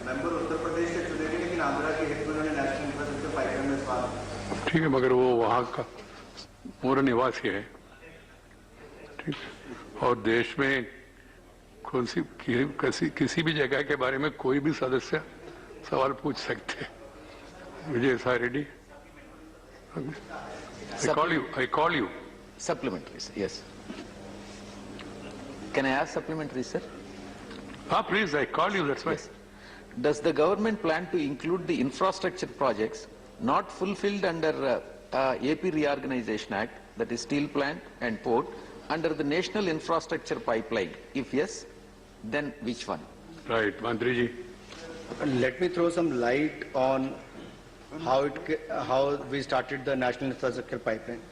Member Uttar Pradesh से चुने गए, लेकिन आंध्रा के हित में उन्होंने नेशनल इंफ्रास्ट्रक्चर पाइपलाइन में सवाल। ठीक है, मगर वो वहाँ का मूल निवासी है, ठीक, और देश में कौन सी किसी भी जगह के बारे में कोई भी सदस्य सवाल पूछ सकते हैं। Vijay Sai Reddy, I call you. Supplementary, sir. Yes. Can I ask supplementary, sir? Please, I call you, that's why. Yes. Does the government plan to include the infrastructure projects not fulfilled under AP Reorganization Act, that is steel plant and port, under the National Infrastructure Pipeline? If yes, then which one? Right, Mantriji. Let me throw some light on how we started the National Infrastructure Pipeline.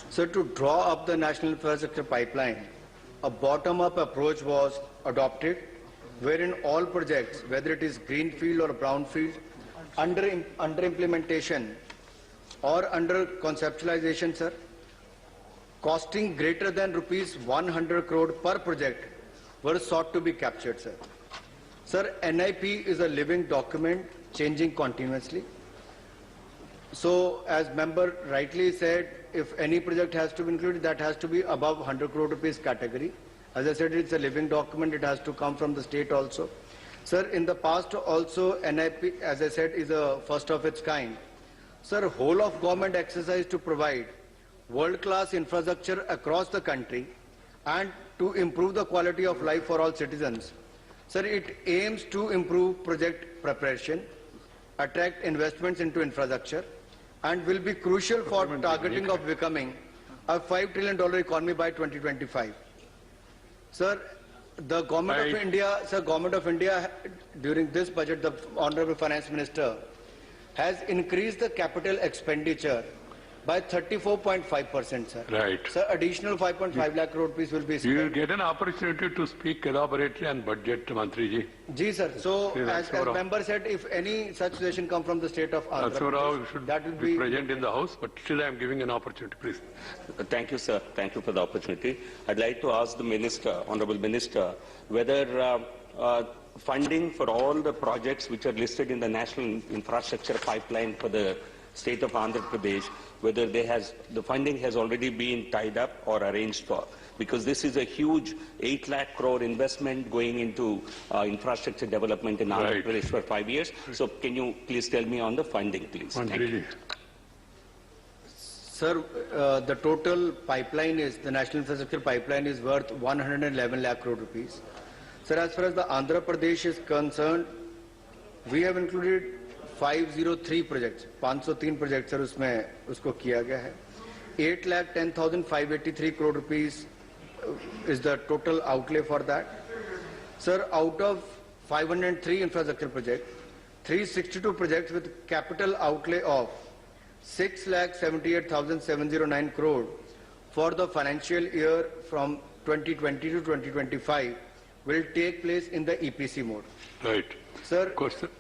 So to draw up the National Infrastructure Pipeline, a bottom-up approach was adopted, wherein all projects, whether it is greenfield or brownfield, under implementation or under conceptualization, sir, costing greater than rupees 100 crore per project were sought to be captured, sir. Sir, NIP is a living document changing continuously. So, as member rightly said, if any project has to be included, that has to be above 100 crore rupees category. As I said, it's a living document. It has to come from the state also. Sir, in the past also, NIP, as I said, is a first of its kind. Sir, whole of government exercise to provide world-class infrastructure across the country and to improve the quality of life for all citizens. Sir, it aims to improve project preparation, attract investments into infrastructure, and will be crucial for targeting of becoming a $5 trillion economy by 2025. Sir, the Government of India, during this budget, the Honorable Finance Minister has increased the capital expenditure by 34.5%, sir. Right. Sir, additional 5.5 lakh crore rupees will be spent. You will get an opportunity to speak elaborately on budget, Mantriji. Ji, sir. So, as member said, if any such suggestion come from the state of Andhra Pradesh, that will be present in the House, but still I am giving an opportunity, please. Thank you, sir. Thank you for the opportunity. I'd like to ask the Minister, Honorable Minister, whether funding for all the projects which are listed in the National Infrastructure Pipeline for the state of Andhra Pradesh, whether the funding has already been tied up or arranged for, because this is a huge 8 lakh crore investment going into infrastructure development in Andhra Pradesh for 5 years. So can you please tell me on the funding, please? Thank you. Sir, the total pipeline is, the National Infrastructure Pipeline is worth 111 lakh crore rupees. Sir, as far as the Andhra Pradesh is concerned, we have included 503 projects, 503 projects sir usko kiya gaya hai. 8,10,583 crore rupees is the total outlay for that. Sir, out of 503 infrastructure projects, 362 projects with capital outlay of 6,78,709 crore for the financial year from 2020 to 2025 will take place in the EPC mode. Right. Sir, question.